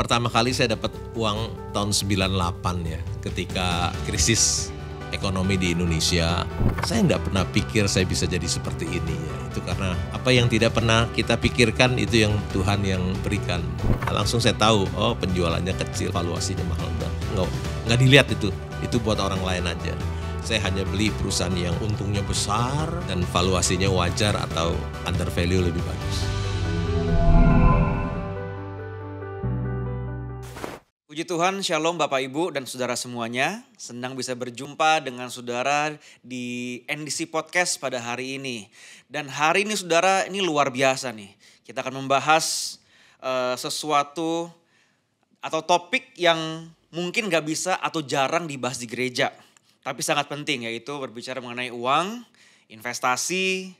Pertama kali saya dapat uang tahun 98 ya, ketika krisis ekonomi di Indonesia. Saya nggak pernah pikir saya bisa jadi seperti ini ya. Itu karena apa yang tidak pernah kita pikirkan itu yang Tuhan yang berikan. Langsung saya tahu, oh penjualannya kecil, valuasinya mahal. Nggak dilihat itu buat orang lain aja. Saya hanya beli perusahaan yang untungnya besar dan valuasinya wajar atau under value lebih bagus. Puji Tuhan, Shalom Bapak Ibu dan Saudara semuanya. Senang bisa berjumpa dengan Saudara di NDC Podcast pada hari ini. Dan hari ini Saudara, ini luar biasa nih. Kita akan membahas sesuatu atau topik yang mungkin gak bisa atau jarang dibahas di gereja. Tapi sangat penting, yaitu berbicara mengenai uang, investasi,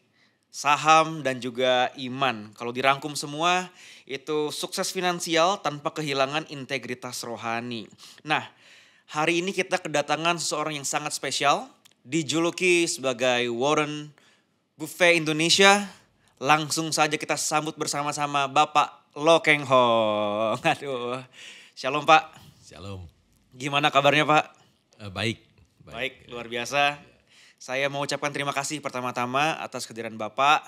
saham dan juga iman. Kalau dirangkum semua itu sukses finansial tanpa kehilangan integritas rohani. Nah, hari ini kita kedatangan seseorang yang sangat spesial, dijuluki sebagai Warren Buffett Indonesia. Langsung saja kita sambut bersama-sama Bapak Lo Keng Hong. Aduh, shalom Pak. Shalom. Gimana kabarnya Pak? Baik, luar biasa. Saya mau ucapkan terima kasih pertama-tama atas kehadiran Bapak.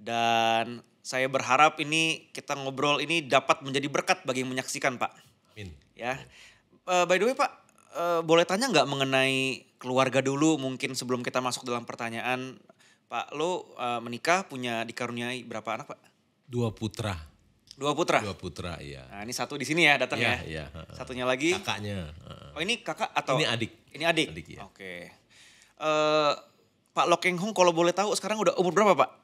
Dan saya berharap ini kita ngobrol ini dapat menjadi berkat bagi yang menyaksikan Pak. Amin. Ya, by the way Pak, boleh tanya nggak mengenai keluarga dulu mungkin sebelum kita masuk dalam pertanyaan. Pak Lo menikah punya dikaruniai berapa anak Pak? 2 putra. 2 putra? 2 putra, iya. Nah ini satu di sini ya datang ya? Iya. Satunya lagi? Kakaknya. Oh ini kakak atau? Ini adik. Ini adik? Adik ya. Oke. Pak Lo Keng Hong kalau boleh tahu sekarang udah umur berapa Pak?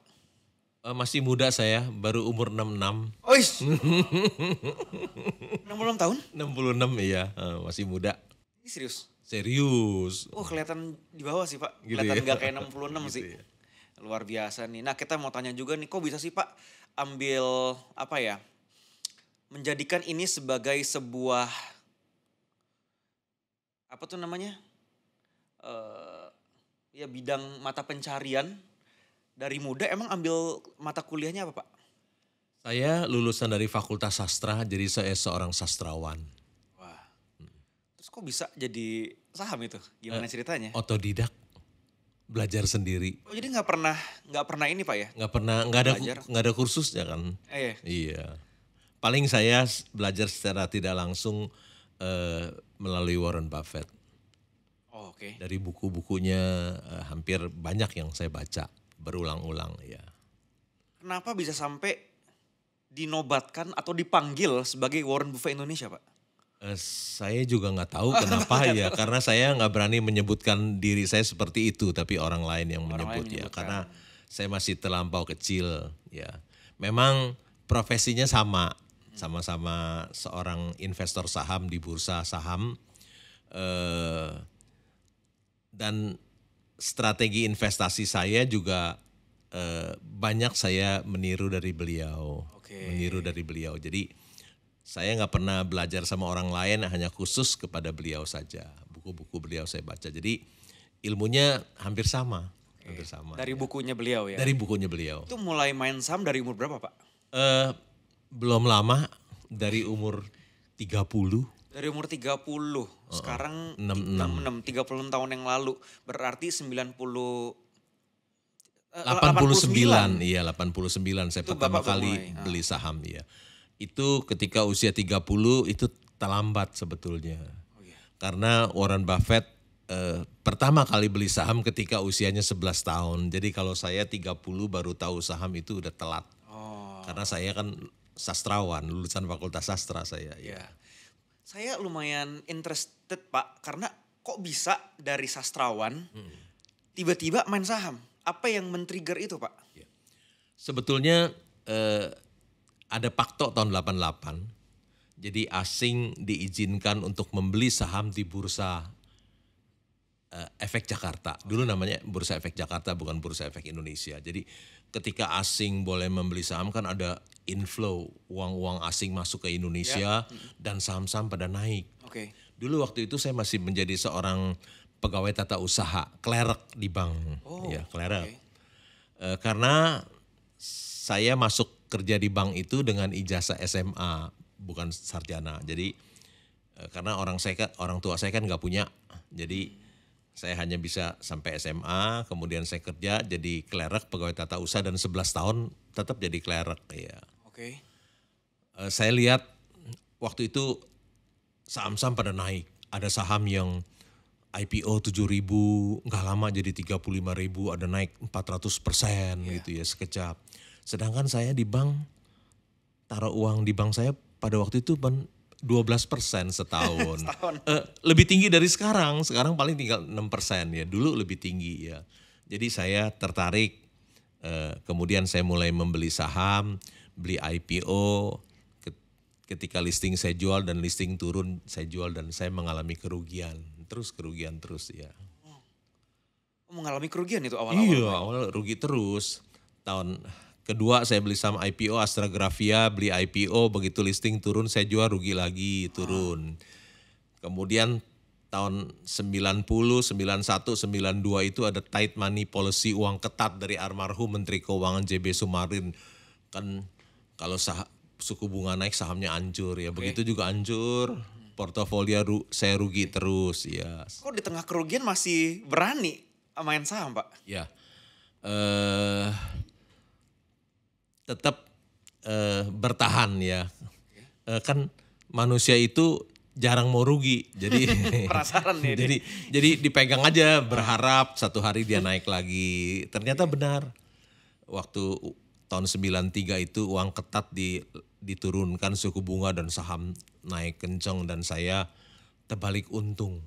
Masih muda saya, baru umur 66. Oish. 66 tahun? 66 iya, masih muda. Ini serius? Serius. Oh kelihatan di bawah sih Pak, Gitu kelihatan ya? gak kayak 66 Gitu sih. ya. Luar biasa nih. Nah kita mau tanya juga nih, kok bisa sih Pak ambil apa ya, menjadikan ini sebagai sebuah, apa tuh namanya, ya bidang mata pencarian dari muda. Emang ambil mata kuliahnya apa Pak? Saya lulusan dari Fakultas Sastra, jadi saya seorang sastrawan. Wah, terus kok bisa jadi saham itu? Gimana ceritanya? Otodidak, belajar sendiri. Oh jadi nggak pernah ini Pak ya? Belajar. Nggak ada kursusnya kan. Iya. Paling saya belajar secara tidak langsung melalui Warren Buffett. Oh, oke. Dari buku-bukunya hampir banyak yang saya baca berulang-ulang ya. Kenapa bisa sampai dinobatkan atau dipanggil sebagai Warren Buffett Indonesia Pak? Saya juga nggak tahu kenapa ya, karena saya nggak berani menyebutkan diri saya seperti itu, tapi orang lain yang menyebut ya, karena saya masih terlampau kecil ya. Memang profesinya sama-sama seorang investor saham di bursa saham, dan strategi investasi saya juga banyak saya meniru dari beliau. Jadi saya nggak pernah belajar sama orang lain, hanya khusus kepada beliau saja. Buku-buku beliau saya baca. Jadi ilmunya hampir sama. Dari bukunya beliau ya? Dari bukunya beliau. Itu mulai main saham dari umur berapa Pak? Belum lama, dari umur 30. Dari umur 30, sekarang 66. 36 tahun yang lalu. Berarti 89, iya 89 saya Itu pertama Bapak kali mulai. beli saham ya. Itu ketika usia 30 itu terlambat sebetulnya. Oh, iya. Karena Warren Buffett pertama kali beli saham ketika usianya 11 tahun. Jadi kalau saya 30 baru tahu saham itu udah telat. Oh. Karena saya kan sastrawan, lulusan Fakultas Sastra saya. Ya. Saya lumayan interested Pak, karena kok bisa dari sastrawan tiba-tiba main saham? Apa yang men-trigger itu Pak? Sebetulnya ada Pakto tahun 88. Jadi asing diizinkan untuk membeli saham di Bursa Efek Jakarta. Dulu namanya Bursa Efek Jakarta, bukan Bursa Efek Indonesia. Jadi ketika asing boleh membeli saham kan ada inflow, uang-uang asing masuk ke Indonesia dan saham-saham pada naik. Oke. Dulu waktu itu saya masih menjadi seorang pegawai tata usaha, klerek di bank. Klerek. Karena saya masuk kerja di bank itu dengan ijazah SMA. bukan sarjana. Jadi karena orang tua saya kan nggak punya, jadi saya hanya bisa sampai SMA, kemudian saya kerja jadi klerek pegawai tata usaha dan 11 tahun tetap jadi klerek ya. Oke. Saya lihat waktu itu saham-saham pada naik. Ada saham yang IPO 7.000, nggak lama jadi 35.000, ada naik 400% gitu ya sekejap. Sedangkan saya di bank, taruh uang di bank saya pada waktu itu 12% setahun. Lebih tinggi dari sekarang paling tinggal 6% ya, dulu lebih tinggi ya. Jadi saya tertarik, kemudian saya mulai membeli saham, beli IPO, ketika listing saya jual dan listing turun saya jual dan saya mengalami kerugian terus ya. Mengalami kerugian itu awal-awal? Iya, awal rugi terus. Tahun kedua saya beli saham IPO Astra Grafia, beli IPO begitu listing turun saya jual rugi lagi turun. Kemudian tahun 90, 91, 92 itu ada tight money policy, uang ketat dari almarhum Menteri Keuangan JB Sumarin. Kan kalau suku bunga naik sahamnya hancur ya, begitu juga hancur. Portofolio saya rugi terus ya. Kok di tengah kerugian masih berani main saham, Pak? Ya. Tetap bertahan ya. Kan manusia itu jarang mau rugi. Jadi penasaran nih. Jadi dipegang aja berharap satu hari dia naik lagi. Ternyata benar. Waktu tahun 93 itu uang ketat diturunkan suku bunga dan saham naik kencang dan saya terbalik untung,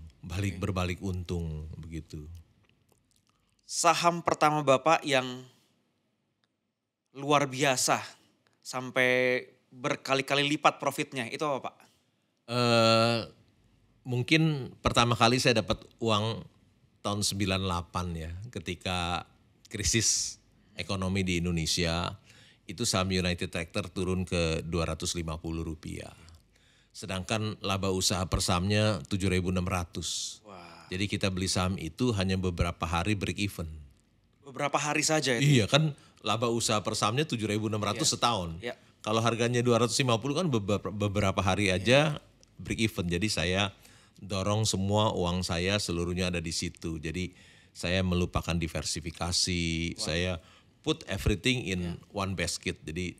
berbalik untung begitu. Saham pertama Bapak yang luar biasa sampai berkali-kali lipat profitnya itu apa, Pak? Mungkin pertama kali saya dapat uang tahun 98 ya, ketika krisis ekonomi di Indonesia, itu saham United Tractor turun ke Rp250. Sedangkan laba usaha per sahamnya 7.600. Jadi kita beli saham itu hanya beberapa hari break even. Beberapa hari saja itu? Iya kan, laba usaha per sahamnya 7.600 setahun. Yeah. Kalau harganya 250 kan beberapa hari aja break even. Jadi saya dorong semua uang saya seluruhnya ada di situ. Jadi saya melupakan diversifikasi, saya put everything in one basket. Jadi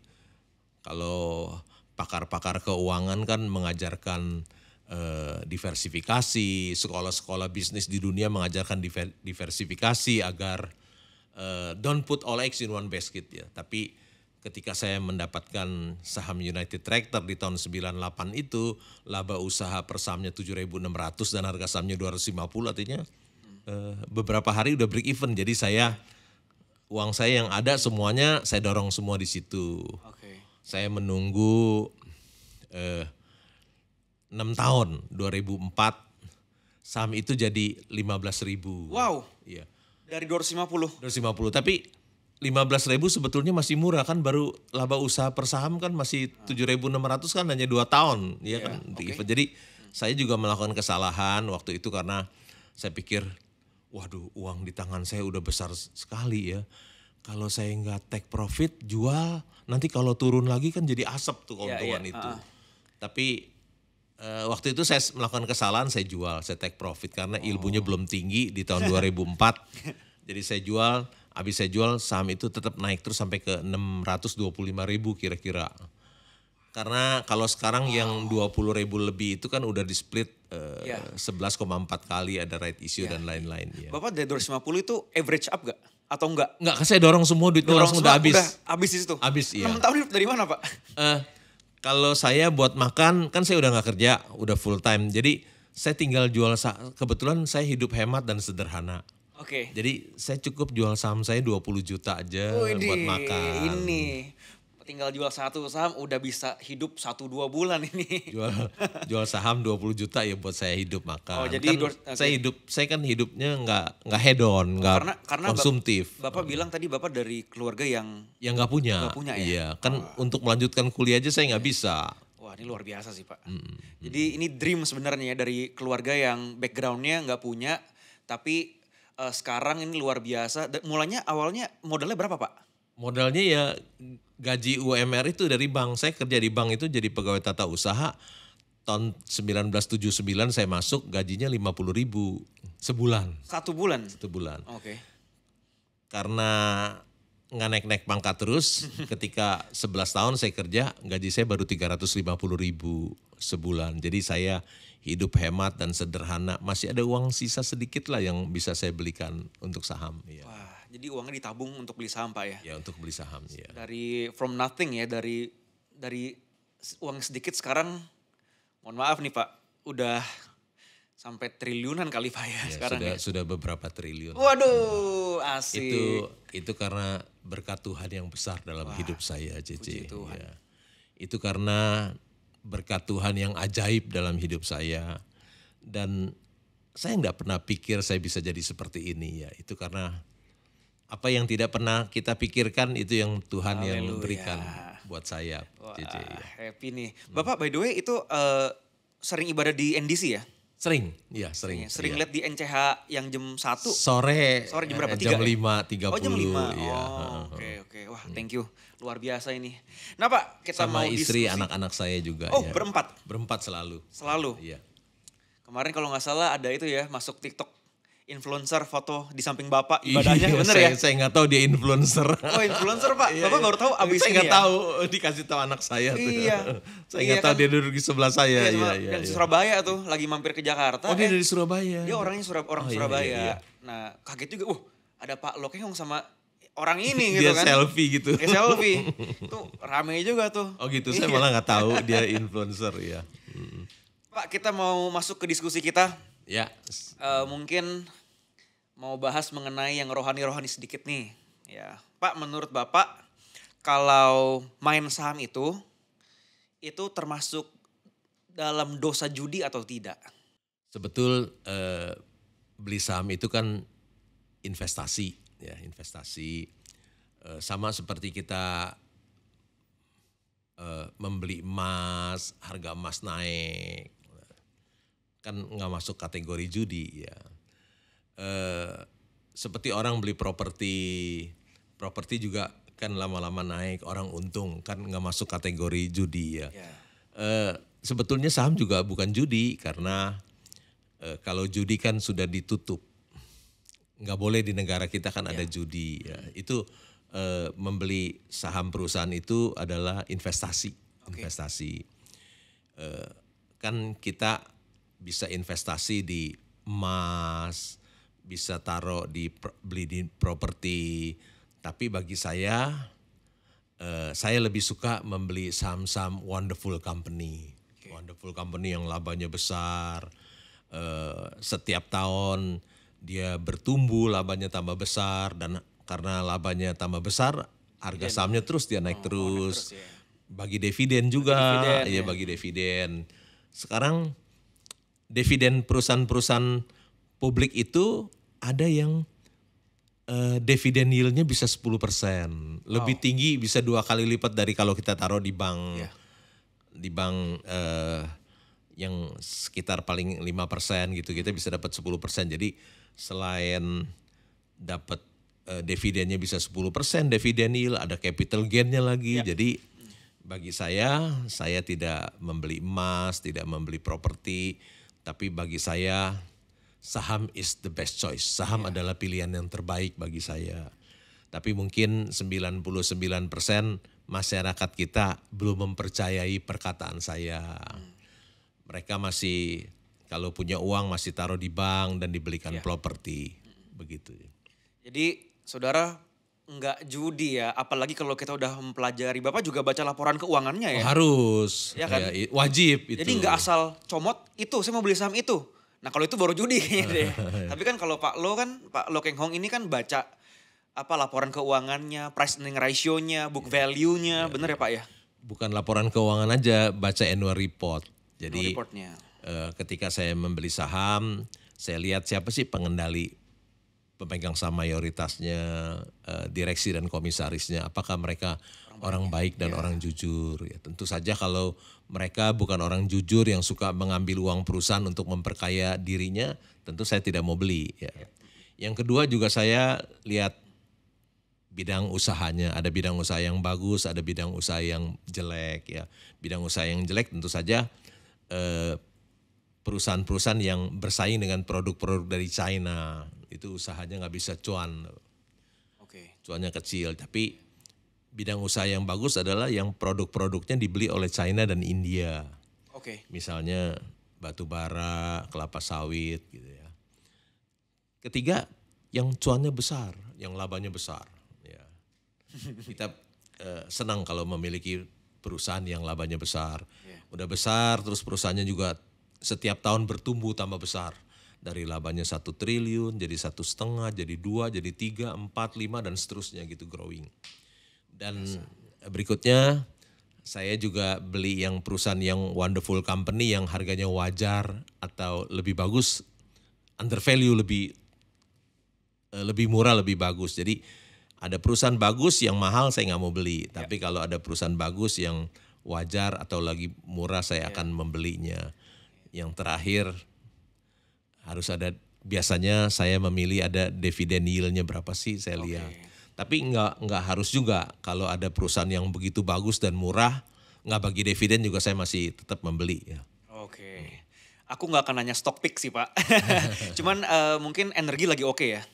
kalau pakar-pakar keuangan kan mengajarkan diversifikasi, sekolah-sekolah bisnis di dunia mengajarkan diversifikasi agar don't put all eggs in one basket ya. Tapi ketika saya mendapatkan saham United Tractor di tahun 98 itu, laba usaha per sahamnya 7.600 dan harga sahamnya 250, artinya beberapa hari udah break even. Jadi uang saya yang ada semuanya saya dorong semua di situ. Saya menunggu 6 tahun, 2004 saham itu jadi 15.000. Wow. Iya. Dari 250. Tapi 15.000 sebetulnya masih murah kan, baru laba usaha per saham kan masih 7.600 kan hanya 2 tahun ya kan. Jadi saya juga melakukan kesalahan waktu itu karena saya pikir waduh, uang di tangan saya udah besar sekali ya. Kalau saya nggak take profit, jual, nanti kalau turun lagi kan jadi asap tuh keuntungan itu. Tapi waktu itu saya melakukan kesalahan, saya jual, saya take profit karena ilmunya belum tinggi di tahun 2004. Jadi saya jual, habis saya jual saham itu tetap naik terus sampai ke 625.000 kira-kira. Karena kalau sekarang yang 20.000 lebih itu kan udah di split 11,4 kali ada right issue dan lain-lain. Ya. Bapak dari 250 itu average up gak? Atau enggak? Enggak, saya dorong semua duitnya langsung udah habis. Udah habis di situ? Habis, iya. 6 tahun dari mana, Pak? Kalau saya buat makan, kan saya udah gak kerja, udah full time. Jadi saya tinggal jual, kebetulan saya hidup hemat dan sederhana. Jadi saya cukup jual saham saya 20 juta aja buat makan. Ini tinggal jual satu saham udah bisa hidup 1-2 bulan ini. Jual saham 20 juta ya buat saya hidup makan. Jadi kan saya kan hidupnya nggak head on, nggak konsumtif. Bapak bilang tadi Bapak dari keluarga yang nggak punya. Ya? Iya, kan untuk melanjutkan kuliah aja saya nggak bisa. Wah, ini luar biasa sih, Pak. Jadi ini dream sebenarnya dari keluarga yang backgroundnya nggak punya, tapi sekarang ini luar biasa. Mulanya awalnya modalnya berapa, Pak? Modalnya ya gaji UMR itu dari bank. Saya kerja di bank itu jadi pegawai tata usaha. Tahun 1979 saya masuk, gajinya 50.000 sebulan. 1 bulan? 1 bulan. Oke. Karena nggak naik-naik pangkat terus, ketika 11 tahun saya kerja, gaji saya baru 350.000 sebulan. Jadi saya hidup hemat dan sederhana. Masih ada uang sisa sedikit lah yang bisa saya belikan untuk saham. Ya. Wah, jadi uangnya ditabung untuk beli saham Pak ya? Ya, untuk beli saham. Ya. Dari from nothing ya, dari uang sedikit sekarang, mohon maaf nih Pak, udah sampai triliunan kali Pak ya, Ya, sekarang sudah beberapa triliun. Waduh, asik. Itu karena berkat Tuhan yang besar dalam hidup saya, Puji Cece. Tuhan. Ya. Itu karena berkat Tuhan yang ajaib dalam hidup saya. Dan saya nggak pernah pikir saya bisa jadi seperti ini ya. Itu karena apa yang tidak pernah kita pikirkan itu yang Tuhan yang berikan buat saya, Cece. Ya. Happy nih. Bapak by the way itu sering ibadah di NDC ya? Sering, ya sering. Sering ya. lihat di NCH yang jam 1. Sore jam berapa? jam 3 5.30. Oh jam 5, ya. Oke. Wah thank you, luar biasa ini. Nah Pak, kita Sama mau istri, diskusi. anak-anak saya juga. Oh ya. berempat? Berempat selalu. Selalu? Iya. Kemarin kalau nggak salah ada itu ya, masuk TikTok influencer foto di samping Bapak ibadahnya, bener ya? Saya nggak tahu dia influencer. Oh influencer Pak, Bapak baru tahu abis saya ini nggak ya? tahu, dikasih tahu anak saya tuh. Iya. Saya nggak tahu kan? dia duduk di sebelah saya. Iya, dan Surabaya tuh lagi mampir ke Jakarta. Oh dia dari Surabaya. Dia orangnya orang Surabaya. Iya. Nah kaget juga, ada Pak Lokeng sama orang ini gitu Dia kan. selfie gitu. Dia selfie. Tuh rame juga tuh. Oh gitu, saya malah nggak tahu dia influencer ya. Pak kita mau masuk ke diskusi kita. Ya. Mungkin mau bahas mengenai yang rohani-rohani sedikit nih. Ya, Pak menurut Bapak kalau main saham itu termasuk dalam dosa judi atau tidak? Sebetul beli saham itu kan investasi ya, investasi. Sama seperti kita membeli emas, harga emas naik. Kan nggak masuk kategori judi ya. Seperti orang beli properti juga kan lama-lama naik, orang untung, kan nggak masuk kategori judi ya. Sebetulnya saham juga bukan judi karena kalau judi kan sudah ditutup, nggak boleh di negara kita kan ada judi ya. Itu membeli saham perusahaan itu adalah investasi, investasi. Kan kita bisa investasi di emas, bisa taruh beli di properti, tapi bagi saya lebih suka membeli saham-saham wonderful company, wonderful company yang labanya besar, setiap tahun dia bertumbuh, labanya tambah besar, dan karena labanya tambah besar, harga sahamnya terus dia naik terus, bagi dividen juga, bagi dividen. Sekarang dividen perusahaan-perusahaan publik itu ada yang dividen yieldnya bisa 10%. Lebih tinggi, bisa 2 kali lipat dari kalau kita taruh di bank. Di bank yang sekitar paling 5% gitu, kita bisa dapat 10%. Jadi selain dapat dividennya bisa 10%, dividen yield, ada capital gain-nya lagi. Jadi bagi saya tidak membeli emas, tidak membeli properti, tapi bagi saya saham is the best choice. Saham adalah pilihan yang terbaik bagi saya. Tapi mungkin 99% masyarakat kita belum mempercayai perkataan saya. Mereka masih kalau punya uang masih taruh di bank dan dibelikan properti. Begitu. Jadi saudara nggak judi ya, apalagi kalau kita udah mempelajari. Bapak juga baca laporan keuangannya ya? Harus, ya kan? Wajib itu. Jadi nggak asal comot itu, saya mau beli saham itu. Nah kalau itu baru judi kayaknya deh. Tapi kan kalau Pak Lo Keng Hong ini kan baca laporan keuangannya, price earning ratio-nya, book value-nya, bener ya Pak ya? Bukan laporan keuangan aja, baca annual report. Jadi ketika saya membeli saham, saya lihat siapa sih pengendali, pemegang saham mayoritasnya, direksi dan komisarisnya, apakah mereka orang baik dan orang jujur. Ya, tentu saja kalau mereka bukan orang jujur yang suka mengambil uang perusahaan untuk memperkaya dirinya, tentu saya tidak mau beli. Ya. Yang kedua juga saya lihat bidang usahanya. Ada bidang usaha yang bagus, ada bidang usaha yang jelek ya. Bidang usaha yang jelek tentu saja perusahaan-perusahaan yang bersaing dengan produk-produk dari China. Itu usahanya nggak bisa cuan. Cuannya kecil, tapi bidang usaha yang bagus adalah yang produk-produknya dibeli oleh China dan India. Misalnya batu bara, kelapa sawit gitu ya. Ketiga, yang cuannya besar, yang labanya besar. Ya. Kita senang kalau memiliki perusahaan yang labanya besar. Udah besar, terus perusahaannya juga setiap tahun bertumbuh tambah besar. Dari labanya 1 triliun, jadi 1,5, jadi 2, jadi 3, 4, 5 dan seterusnya gitu growing. Dan berikutnya saya juga beli yang perusahaan yang wonderful company yang harganya wajar atau lebih bagus, under value lebih murah lebih bagus. Jadi ada perusahaan bagus yang mahal saya nggak mau beli, tapi kalau ada perusahaan bagus yang wajar atau lagi murah saya akan membelinya. Yang terakhir harus ada, biasanya saya memilih ada dividen yield-nya berapa sih saya lihat. Tapi nggak harus juga, kalau ada perusahaan yang begitu bagus dan murah, nggak bagi dividen juga saya masih tetap membeli ya. Aku nggak akan nanya stock pick sih Pak. Cuman mungkin energi lagi oke ya.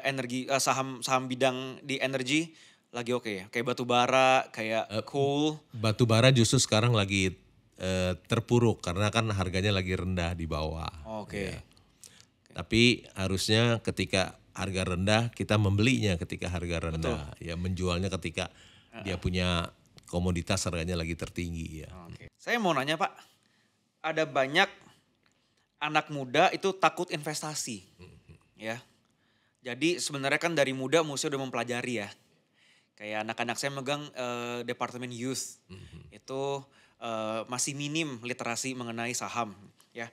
Energi saham bidang di energi lagi oke ya. Kayak batu bara, kayak coal. Batu bara justru sekarang lagi terpuruk karena kan harganya lagi rendah di bawah. Ya. Tapi harusnya ketika harga rendah kita membelinya ketika harga rendah. Ya menjualnya ketika dia punya komoditas harganya lagi tertinggi ya. Saya mau nanya Pak, ada banyak anak muda itu takut investasi. Ya. Jadi sebenarnya kan dari muda mesti udah mempelajari ya. Kayak anak-anak saya megang departemen youth. Itu masih minim literasi mengenai saham ya.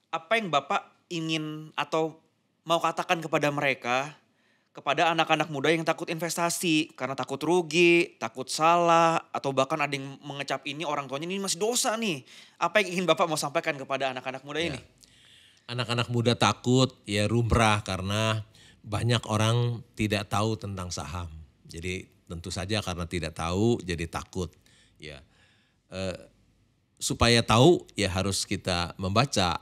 Apa yang Bapak ingin atau mau katakan kepada mereka, kepada anak-anak muda yang takut investasi karena takut rugi, takut salah, atau bahkan ada yang mengecap ini orang tuanya ini masih dosa nih. Apa yang ingin Bapak mau sampaikan kepada anak-anak muda ini? Anak-anak muda takut ya lumrah karena banyak orang tidak tahu tentang saham. Jadi tentu saja karena tidak tahu jadi takut ya. Supaya tahu ya harus kita membaca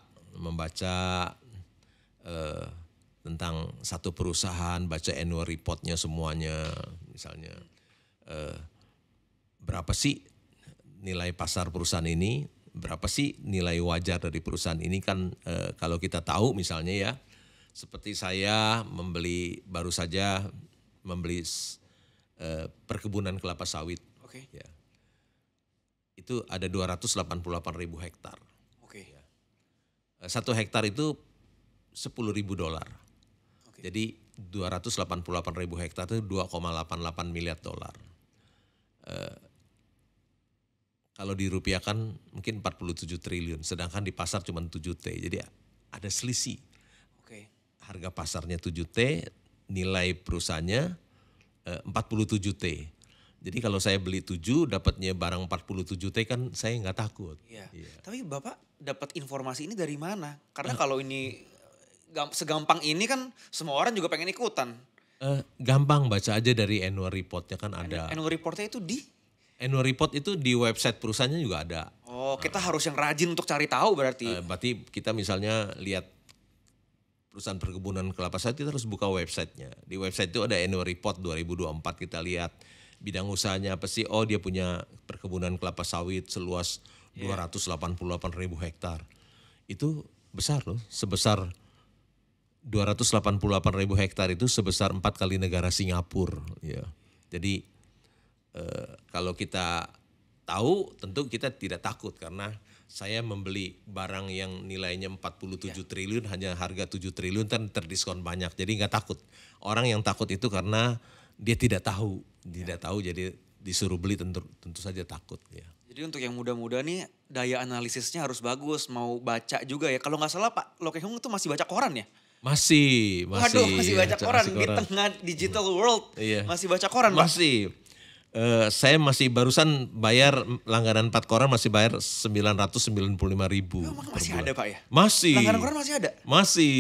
tentang satu perusahaan, baca annual reportnya semuanya, misalnya berapa sih nilai pasar perusahaan ini, berapa sih nilai wajar dari perusahaan ini kan kalau kita tahu misalnya ya, seperti saya baru saja membeli perkebunan kelapa sawit. Ya. Itu ada 288.000 hektar. Ya. 1 hektar itu $10.000. Jadi 288.000 hektar itu 2,88 miliar dolar. Kalau dirupiahkan mungkin 47 triliun, sedangkan di pasar cuma 7T. Jadi ada selisih. Harga pasarnya 7T, nilai perusahaannya 47T. Jadi kalau saya beli 7 dapatnya barang 47T kan saya nggak takut. Iya. Tapi Bapak dapat informasi ini dari mana? Karena kalau ini segampang ini kan semua orang juga pengen ikutan. Gampang, baca aja dari annual reportnya kan ada. Annual reportnya itu di? Annual report itu di website perusahaannya juga ada. Kita harus yang rajin untuk cari tahu berarti. Berarti kita misalnya lihat perusahaan perkebunan kelapa sawit, kita harus buka websitenya. Di website itu ada annual report 2024, kita lihat bidang usahanya apa sih. Oh dia punya perkebunan kelapa sawit seluas 288.000 hektar. Itu besar loh, sebesar 288.000 hektar itu sebesar 4 kali negara Singapura. Ya. Jadi kalau kita tahu tentu kita tidak takut karena saya membeli barang yang nilainya 47 triliun hanya harga 7 triliun kan terdiskon banyak. Jadi nggak takut. Orang yang takut itu karena dia tidak tahu. Tidak tahu jadi disuruh beli tentu saja takut ya. Jadi untuk yang muda-muda nih daya analisisnya harus bagus, mau baca juga ya. Kalau nggak salah Pak Loh Keng Hoong itu masih baca koran ya? Masih baca koran di tengah digital world. Masih baca koran Pak? Masih. Saya masih barusan bayar langganan 4 koran masih bayar 995.000. Masih ada Pak ya? Masih. Langganan koran masih ada? Masih.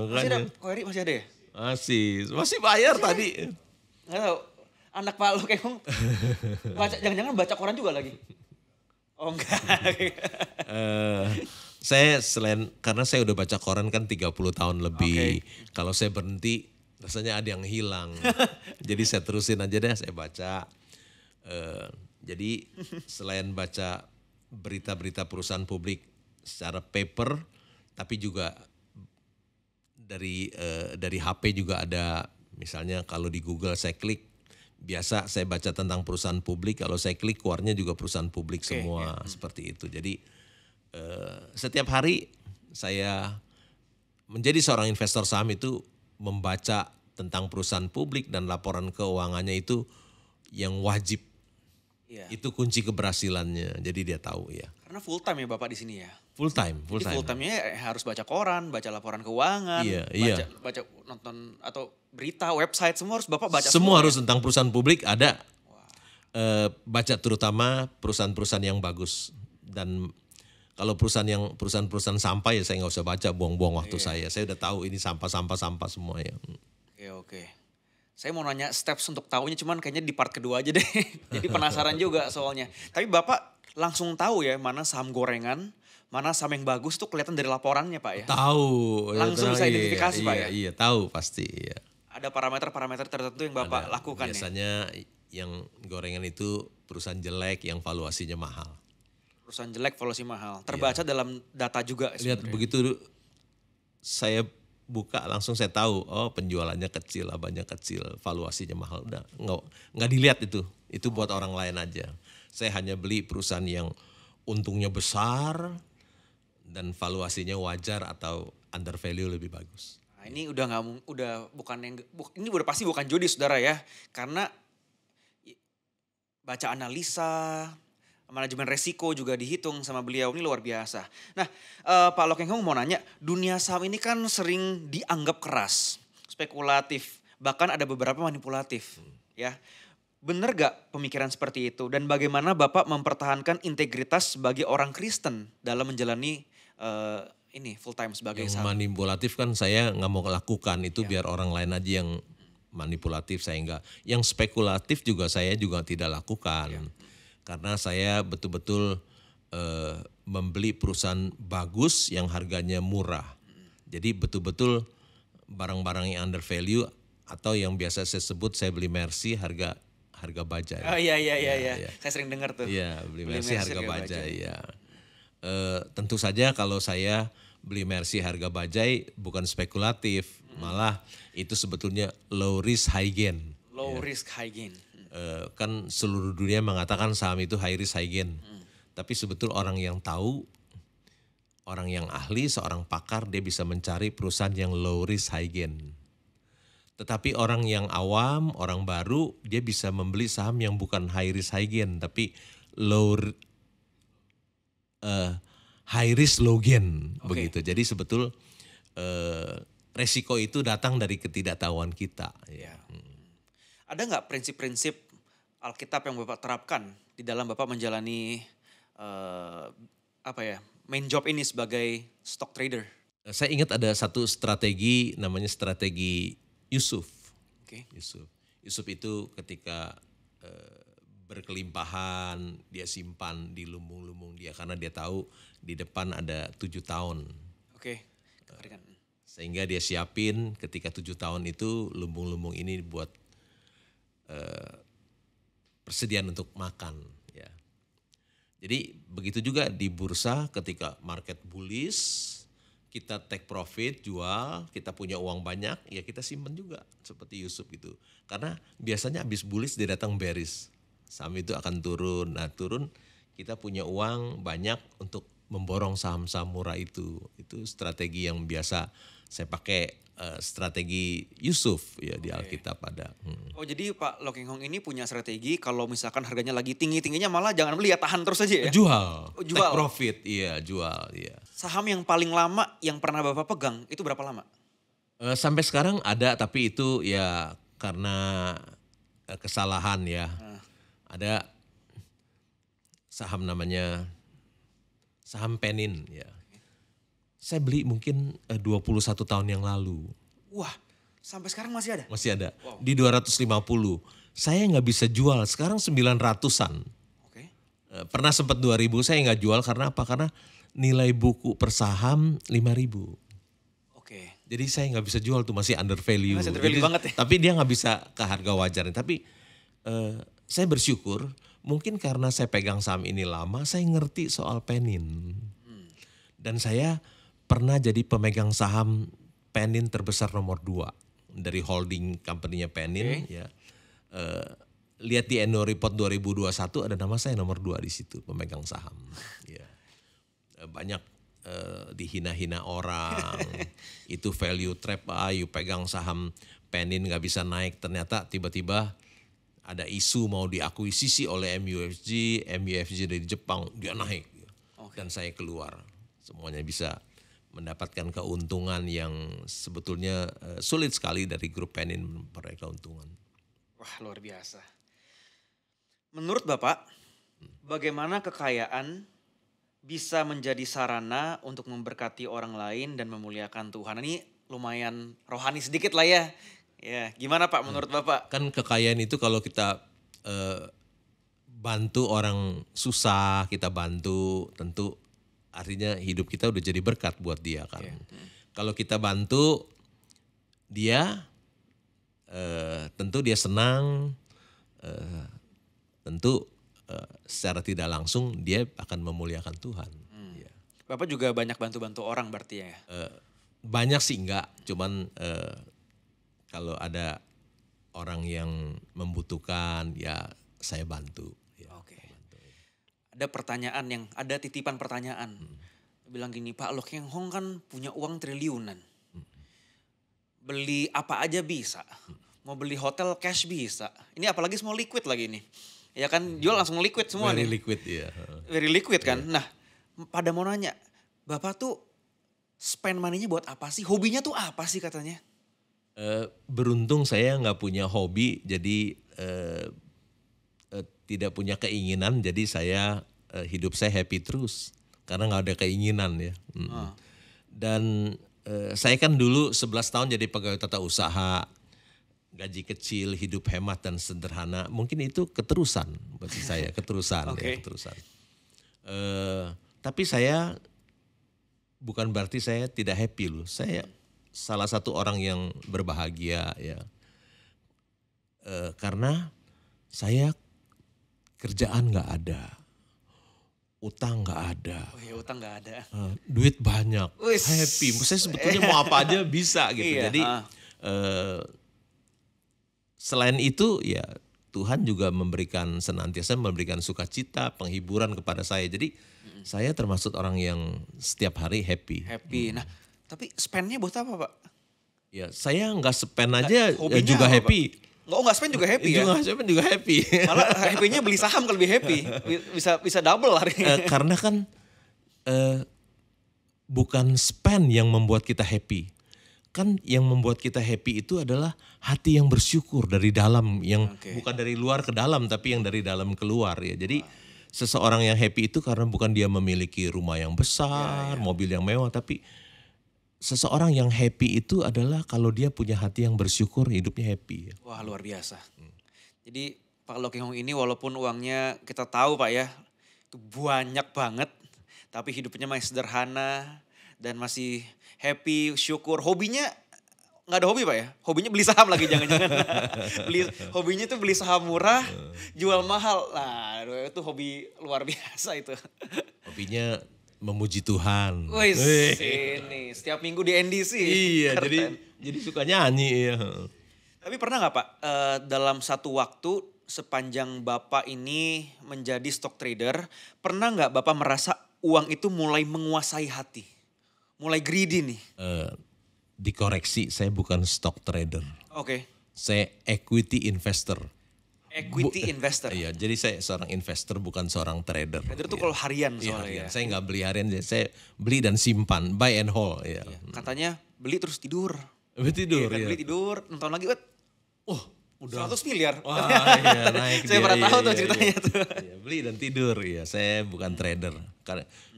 Masih ada? Ko Heri masih ada ya? Masih bayar tadi. Nggak tahu. Anak Pak Lo Keng Hong baca, jangan-jangan baca koran juga lagi? Oh enggak. Saya karena saya udah baca koran kan 30 tahun lebih. Kalau saya berhenti rasanya ada yang hilang. Jadi saya terusin aja deh, saya baca. Jadi selain baca berita-berita perusahaan publik secara paper, tapi juga dari HP juga ada. Misalnya kalau di Google saya klik, biasa saya baca tentang perusahaan publik. Kalau saya klik keluarnya juga perusahaan publik semua, seperti itu. Jadi setiap hari saya menjadi seorang investor saham itu membaca tentang perusahaan publik dan laporan keuangannya itu yang wajib. Itu kunci keberhasilannya. Jadi dia tahu ya. Karena full time ya Bapak di sini ya. Full time. Jadi full time-nya harus baca koran, baca laporan keuangan, baca nonton atau berita, website, semua harus Bapak baca. Semua harus tentang perusahaan publik ada. Baca terutama perusahaan-perusahaaan yang bagus. Dan kalau perusahaan-perusahaan sampah ya saya nggak usah baca, buang-buang waktu saya. Saya udah tahu ini sampah semua ya. Oke. Saya mau nanya steps untuk tahunya, cuman kayaknya di part kedua aja deh. Jadi penasaran juga soalnya. Tapi Bapak langsung tahu ya mana saham gorengan, mana saham yang bagus tuh kelihatan dari laporannya Pak ya? Tahu. Langsung bisa identifikasi Pak ya? Iya, tahu pasti. Iya. Ada parameter-parameter tertentu yang Bapak lakukan biasanya yang gorengan itu perusahaan jelek yang valuasinya mahal. Perusahaan jelek, valuasi mahal. Terbaca dalam data juga. Lihat begitu saya buka langsung saya tahu, oh penjualannya kecil, labanya kecil, valuasinya mahal. Udah nggak dilihat itu buat orang lain aja. Saya hanya beli perusahaan yang untungnya besar dan valuasinya wajar atau under value lebih bagus. Nah, ini ini udah pasti bukan judi saudara ya, karena baca analisa, manajemen resiko juga dihitung sama beliau, ini luar biasa. Nah Pak Lo Keng Hong mau nanya, dunia saham ini kan sering dianggap keras, spekulatif, bahkan ada beberapa manipulatif. Ya, bener gak pemikiran seperti itu? Dan bagaimana Bapak mempertahankan integritas sebagai orang Kristen dalam menjalani ini full time sebagai yang saham? Manipulatif kan saya nggak mau lakukan, itu biar orang lain aja yang manipulatif, saya enggak. Yang spekulatif juga saya juga tidak lakukan. Karena saya betul-betul membeli perusahaan bagus yang harganya murah. Jadi betul-betul barang-barang yang under value atau yang biasa saya sebut saya beli Mercy harga bajai. Oh iya. Saya sering dengar tuh. Iya, beli Mercy harga bajai ya. Tentu saja kalau saya beli Mercy harga bajai bukan spekulatif, malah itu sebetulnya low risk high gain. Low risk high gain. Kan seluruh dunia mengatakan saham itu high risk high gain. Tapi sebetul orang yang tahu, orang yang ahli, seorang pakar, dia bisa mencari perusahaan yang low risk high gain. Tetapi orang yang awam, orang baru, dia bisa membeli saham yang bukan high risk high gain, tapi high risk low gain. Begitu. Jadi sebetul resiko itu datang dari ketidaktahuan kita. Ya. Ada nggak prinsip-prinsip Alkitab yang Bapak terapkan di dalam Bapak menjalani main job ini sebagai stock trader? Saya ingat ada satu strategi namanya strategi Yusuf. Yusuf itu ketika berkelimpahan dia simpan di lumbung-lumbung dia karena dia tahu di depan ada 7 tahun. Sehingga dia siapin ketika 7 tahun itu lumbung-lumbung ini buat persediaan untuk makan ya. Jadi begitu juga di bursa ketika market bullish kita take profit jual, kita punya uang banyak ya kita simpan juga seperti Yusuf gitu. Karena biasanya habis bullish dia datang bearish. Saham itu akan turun. Nah, turun kita punya uang banyak untuk memborong saham-saham murah itu. Itu strategi yang biasa saya pakai. Strategi Yusuf ya di Alkitab ada. Oh jadi Pak Lo Keng Hong ini punya strategi kalau misalkan harganya lagi tinggi-tingginya malah jangan beli ya, tahan terus aja ya. Jual. Take profit, jual. Saham yang paling lama yang pernah Bapak pegang itu berapa lama? Sampai sekarang ada tapi itu ya karena kesalahan ya. Ada saham namanya saham Penin ya. Saya beli mungkin 21 tahun yang lalu. Wah, Sampai sekarang masih ada? Masih ada. Wow. Di 250. Saya nggak bisa jual, sekarang 900-an. Oke. Pernah sempat 2000, saya nggak jual karena apa? Karena nilai buku per saham 5.000. Oke. Jadi saya nggak bisa jual tuh, masih under value. Masih under value Jadi, banget ya? Tapi dia nggak bisa ke harga wajarnya. Tapi saya bersyukur, mungkin karena saya pegang saham ini lama, saya ngerti soal Penin. Dan saya pernah jadi pemegang saham Penin terbesar nomor 2 dari holding company-nya Penin. Ya. Lihat di annual report 2021 ada nama saya nomor 2 di situ, pemegang saham. Ya. Banyak dihina-hina orang, itu value trap, you pegang saham Penin gak bisa naik, ternyata tiba-tiba ada isu mau diakuisisi oleh MUFG dari Jepang, dia naik. Dan saya keluar, semuanya bisa mendapatkan keuntungan yang sebetulnya sulit sekali dari grup Penin memperoleh keuntungan. Wah, luar biasa. Menurut Bapak, bagaimana kekayaan bisa menjadi sarana untuk memberkati orang lain dan memuliakan Tuhan? Ini lumayan rohani sedikit lah ya. Ya, gimana Pak menurut Bapak? Kan kekayaan itu kalau kita bantu orang susah, kita bantu, tentu artinya hidup kita udah jadi berkat buat dia kan. Kalau kita bantu dia, tentu dia senang, tentu secara tidak langsung dia akan memuliakan Tuhan. Ya. Bapak juga banyak bantu-bantu orang berarti ya? Banyak sih enggak, cuman kalau ada orang yang membutuhkan ya saya bantu. Ya, Oke. Ada pertanyaan ada titipan pertanyaan. Bilang gini, Pak Loh Keng Hong kan punya uang triliunan. Beli apa aja bisa. Mau beli hotel cash bisa. Ini apalagi semua liquid lagi nih. Ya kan jual langsung liquid semua very nih. liquid ya. Very liquid kan. Nah, pada mau nanya, Bapak tuh spend money-nya buat apa sih? Hobinya tuh apa sih katanya? Beruntung saya nggak punya hobi, jadi tidak punya keinginan, jadi hidup saya happy terus karena nggak ada keinginan ya. Dan saya kan dulu 11 tahun jadi pegawai tata usaha, gaji kecil, hidup hemat dan sederhana. Mungkin itu keterusan bagi saya, keterusan ya, keterusan. Tapi saya bukan berarti saya tidak happy loh. Saya salah satu orang yang berbahagia ya. Karena saya kerjaan nggak ada, utang nggak ada. Oh ya, utang nggak ada. Duit banyak, happy. Saya sebetulnya mau apa aja bisa gitu. Iya, Jadi selain itu ya Tuhan juga senantiasa memberikan sukacita, penghiburan kepada saya. Jadi saya termasuk orang yang setiap hari happy. Nah, tapi spend-nya buat apa Pak? Ya saya nggak spend aja juga apa, happy. Nggak spend juga happy ya? Spend juga happy. Malah happy-nya beli saham kalau lebih happy. Bisa double hari ini. Karena kan bukan spend yang membuat kita happy. Kan yang membuat kita happy itu adalah hati yang bersyukur dari dalam, yang bukan dari luar ke dalam tapi yang dari dalam keluar ya. Jadi seseorang yang happy itu karena bukan dia memiliki rumah yang besar, mobil yang mewah, tapi seseorang yang happy itu adalah kalau dia punya hati yang bersyukur, hidupnya happy. Wah, luar biasa. Jadi Pak Loh Keng Hong ini walaupun uangnya kita tahu Pak ya, itu banyak banget, tapi hidupnya masih sederhana dan masih happy, syukur. Hobinya nggak ada hobi Pak ya? Hobinya beli saham lagi jangan-jangan. Hobinya tuh beli saham murah, jual mahal. Nah, itu hobi luar biasa itu. Hobinya memuji Tuhan. Wih, ini setiap minggu di NDC. Iya, jadi suka nyanyi ya. Tapi pernah nggak Pak dalam satu waktu sepanjang Bapak ini menjadi stock trader, pernah nggak Bapak merasa uang itu mulai menguasai hati? Mulai greedy nih? Dikoreksi, saya bukan stock trader. Oke. Saya equity investor. Equity investor? Iya, jadi saya seorang investor bukan seorang trader. Trader itu kalau harian soalnya harian. ya? Saya nggak beli harian, saya beli dan simpan, buy and hold. Ya. Katanya beli terus tidur. Tidur ya. Beli tidur, nonton lagi, udah 100 miliar. Wah, iya, naik Saya pernah tahu tuh ceritanya tuh. Iya, beli dan tidur ya. Saya bukan trader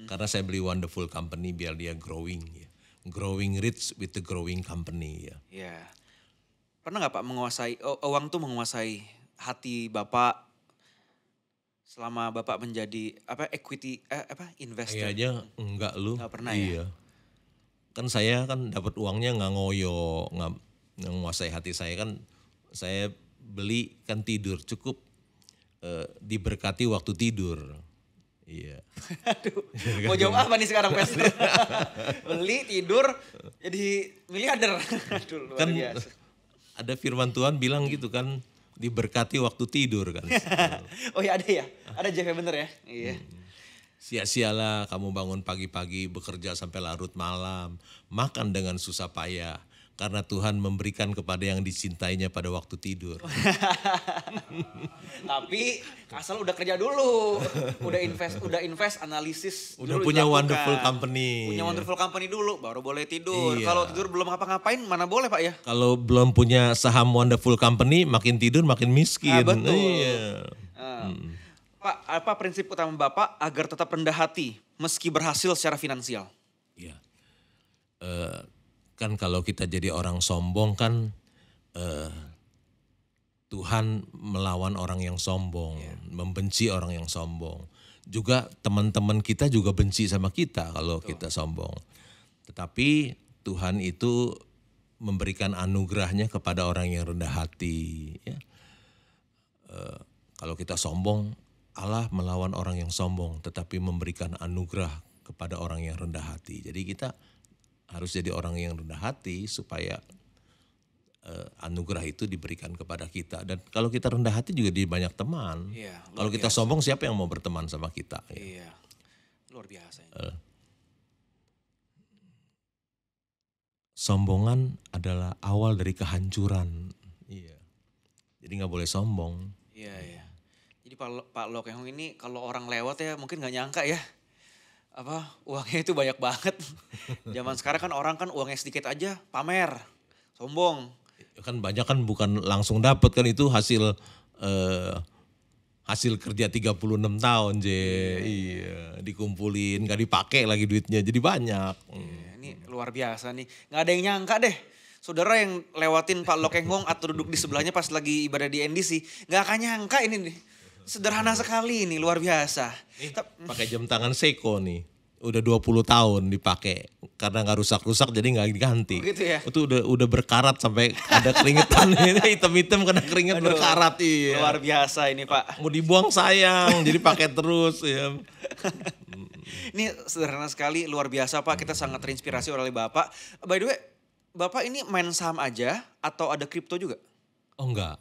karena saya beli wonderful company biar dia growing ya. Growing rich with the growing company ya. Iya. pernah nggak Pak uang tuh menguasai hati Bapak selama Bapak menjadi investor? Kayaknya enggak lu. Nggak pernah ya? Iya. Kan saya kan dapat uangnya nggak ngoyo, nggak menguasai hati saya kan. Saya beli kan tidur cukup diberkati waktu tidur. Iya. Aduh, mau jawab apa nih sekarang Pastor? Beli, tidur, jadi miliarder. Aduh, luar Kan biasa. ada firman Tuhan bilang gitu kan, diberkati waktu tidur kan. Oh ya ada ya? Ada Jeff bener ya? Iya. Sia-sialah kamu bangun pagi-pagi bekerja sampai larut malam, makan dengan susah payah. Karena Tuhan memberikan kepada yang dicintainya pada waktu tidur. Tapi asal udah kerja dulu, udah invest analisis, Udah dulu punya dilakukan. wonderful company. Punya wonderful company dulu, baru boleh tidur. Iya. Kalau tidur belum ngapa-ngapain, mana boleh Pak ya? Kalau belum punya saham wonderful company, makin tidur makin miskin. Betul. Iya. Pak, apa prinsip utama Bapak agar tetap rendah hati meski berhasil secara finansial? Iya. Kan kalau kita jadi orang sombong kan Tuhan melawan orang yang sombong, membenci orang yang sombong. Juga teman-teman kita juga benci sama kita kalau kita sombong. Tetapi Tuhan itu memberikan anugerahnya kepada orang yang rendah hati. Ya. Kalau kita sombong, Allah melawan orang yang sombong, tetapi memberikan anugerah kepada orang yang rendah hati. Jadi kita harus jadi orang yang rendah hati supaya anugerah itu diberikan kepada kita. Dan kalau kita rendah hati juga di banyak teman. Iya, Kalau kita sombong siapa yang mau berteman sama kita? Ya. Iya, luar biasa. Sombongan adalah awal dari kehancuran. Iya. Jadi nggak boleh sombong. Iya, iya. Jadi Pak Lokehong ini kalau orang lewat ya mungkin nggak nyangka ya. Uangnya itu banyak banget. Zaman sekarang kan orang kan uangnya sedikit aja pamer, sombong. Kan banyak kan bukan langsung dapat kan itu hasil kerja 36 tahun iya dikumpulin nggak dipakai lagi duitnya jadi banyak. Ini luar biasa nih, nggak ada yang nyangka deh. Saudara yang lewatin Pak Lokehong atau duduk di sebelahnya pas lagi ibadah di NDC, nggak akan nyangka ini nih. Sederhana sekali ini, luar biasa. Pakai jam tangan Seiko nih. Udah 20 tahun dipakai karena nggak rusak-rusak jadi nggak diganti. Oh gitu ya? Itu udah berkarat sampai ada keringetan ini hitam-hitam kena keringet berkarat iya. Luar biasa ini Pak. Mau dibuang sayang jadi pakai terus ya. Ini sederhana sekali, luar biasa Pak. Kita sangat terinspirasi oleh Bapak. By the way, Bapak ini main saham aja atau ada kripto juga? Oh enggak.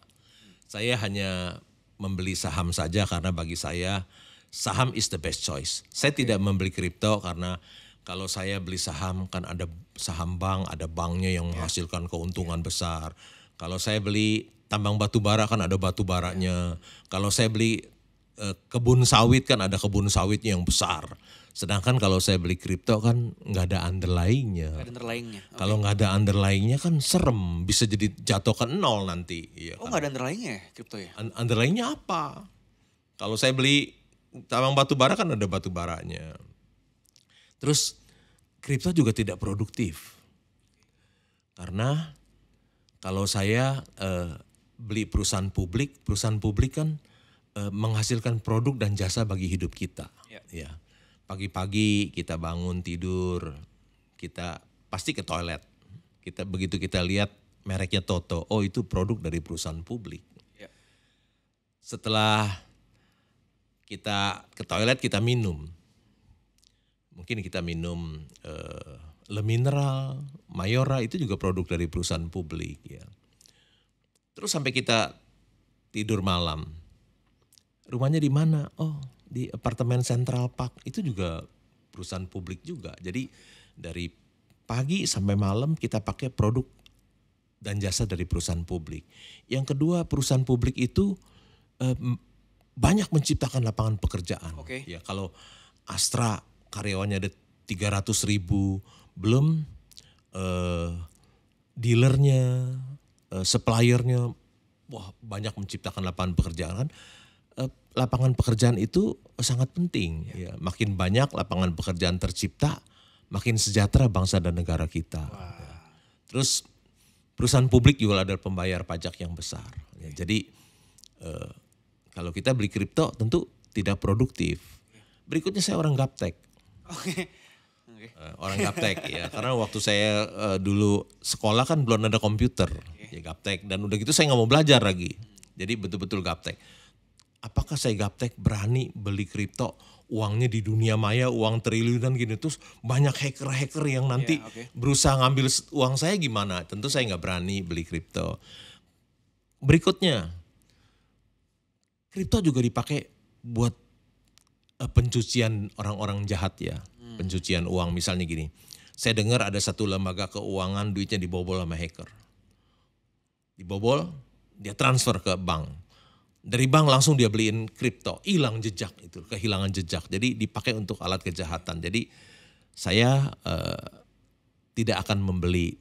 Saya hanya membeli saham saja karena bagi saya saham is the best choice. Saya tidak membeli kripto karena kalau saya beli saham kan ada saham bank, ada banknya yang menghasilkan keuntungan besar. Kalau saya beli tambang batu bara kan ada batu baranya. Kalau saya beli kebun sawit kan ada kebun sawitnya yang besar. Sedangkan kalau saya beli kripto kan nggak ada underlyingnya. Ada underlyingnya. Okay. Kalau nggak ada underlyingnya kan serem, bisa jadi jatuh ke nol nanti. Iya Oh kan? nggak ada underlyingnya ya kripto ya? Underlyingnya apa? Kalau saya beli tambang batu bara kan ada batu baranya. Terus kripto juga tidak produktif. Karena kalau saya beli perusahaan publik kan menghasilkan produk dan jasa bagi hidup kita. Ya. Pagi-pagi kita bangun tidur, kita pasti ke toilet. Begitu kita lihat mereknya Toto, oh itu produk dari perusahaan publik. Ya. Setelah kita ke toilet kita minum. Mungkin kita minum Le Mineral, Mayora itu juga produk dari perusahaan publik ya. Terus sampai kita tidur malam. Rumahnya di mana? Oh, di apartemen Central Park. Itu juga perusahaan publik juga. Jadi dari pagi sampai malam kita pakai produk dan jasa dari perusahaan publik. Yang kedua, perusahaan publik itu banyak menciptakan lapangan pekerjaan. Okay. Ya, kalau Astra karyawannya ada 300.000, belum dealernya, suppliernya, wah banyak menciptakan lapangan pekerjaan. Lapangan pekerjaan itu sangat penting. Ya. Makin banyak lapangan pekerjaan tercipta, makin sejahtera bangsa dan negara kita. Wow. Terus perusahaan publik juga adalah pembayar pajak yang besar. Ya, jadi kalau kita beli kripto tentu tidak produktif. Berikutnya saya orang gaptek. Oke. Orang gaptek ya, karena waktu saya dulu sekolah kan belum ada komputer, ya gaptek, dan udah gitu saya nggak mau belajar lagi, jadi betul-betul gaptek. Apakah saya gaptek berani beli kripto, uangnya di dunia maya, uang triliunan gini, terus banyak hacker-hacker yang nanti berusaha ngambil uang saya gimana? Tentu saya nggak berani beli kripto. Berikutnya, kripto juga dipakai buat pencucian orang-orang jahat ya. Pencucian uang misalnya gini. Saya dengar ada satu lembaga keuangan duitnya dibobol sama hacker. Dibobol, dia transfer ke bank. Dari bank langsung dia beliin kripto, hilang jejak itu, kehilangan jejak. Jadi dipakai untuk alat kejahatan. Jadi saya tidak akan membeli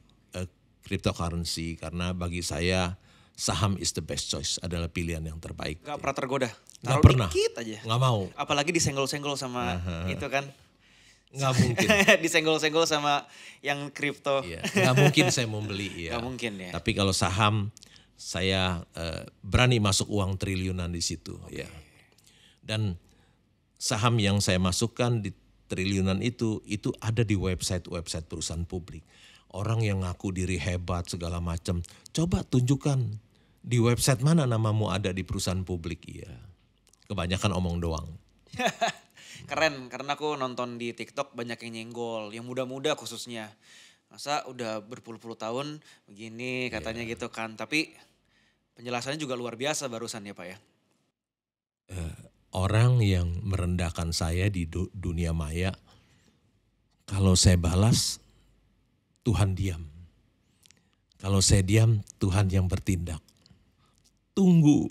cryptocurrency karena bagi saya saham is the best choice, adalah pilihan yang terbaik. Gak pernah tergoda? Gak pernah. Dikit aja. Gak mau. Apalagi disenggol-senggol sama itu kan. Nggak mungkin. Disenggol-senggol sama yang kripto. Iya, nggak mungkin saya mau beli. Ya. Nggak mungkin ya. Tapi kalau saham, saya berani masuk uang triliunan di situ. Ya. Dan saham yang saya masukkan di triliunan itu ada di website perusahaan publik. Orang yang ngaku diri hebat segala macam, coba tunjukkan di website mana namamu ada di perusahaan publik. Iya. Kebanyakan omong doang. Keren, karena aku nonton di TikTok banyak yang nyenggol, yang muda-muda khususnya. Masa udah berpuluh-puluh tahun begini katanya gitu kan. Tapi penjelasannya juga luar biasa barusan ya Pak ya. Orang yang merendahkan saya di dunia maya, kalau saya balas, Tuhan diam. Kalau saya diam, Tuhan yang bertindak. Tunggu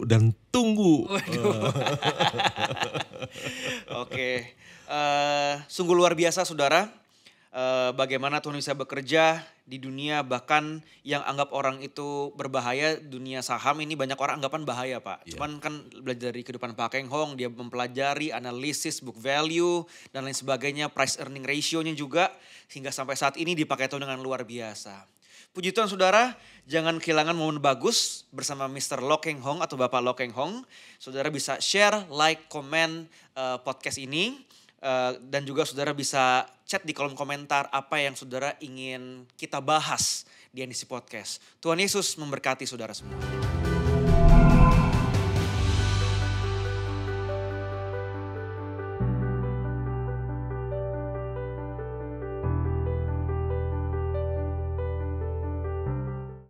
dan tunggu. Oke, sungguh luar biasa saudara. Bagaimana Tuhan bisa bekerja di dunia bahkan yang anggap orang itu berbahaya, dunia saham ini banyak orang anggapan bahaya Pak. Cuman kan belajar dari kehidupan Pak Keng Hong, dia mempelajari analisis book value dan lain sebagainya, price earning ratio-nya juga hingga sampai saat ini dipakai Tuhan dengan luar biasa. Puji Tuhan saudara, jangan kehilangan momen bagus bersama Mr. Lo Keng Hong atau Bapak Lo Keng Hong. Saudara bisa share, like, komen podcast ini. Dan juga saudara bisa chat di kolom komentar apa yang saudara ingin kita bahas di NDC Podcast. Tuhan Yesus memberkati saudara semua.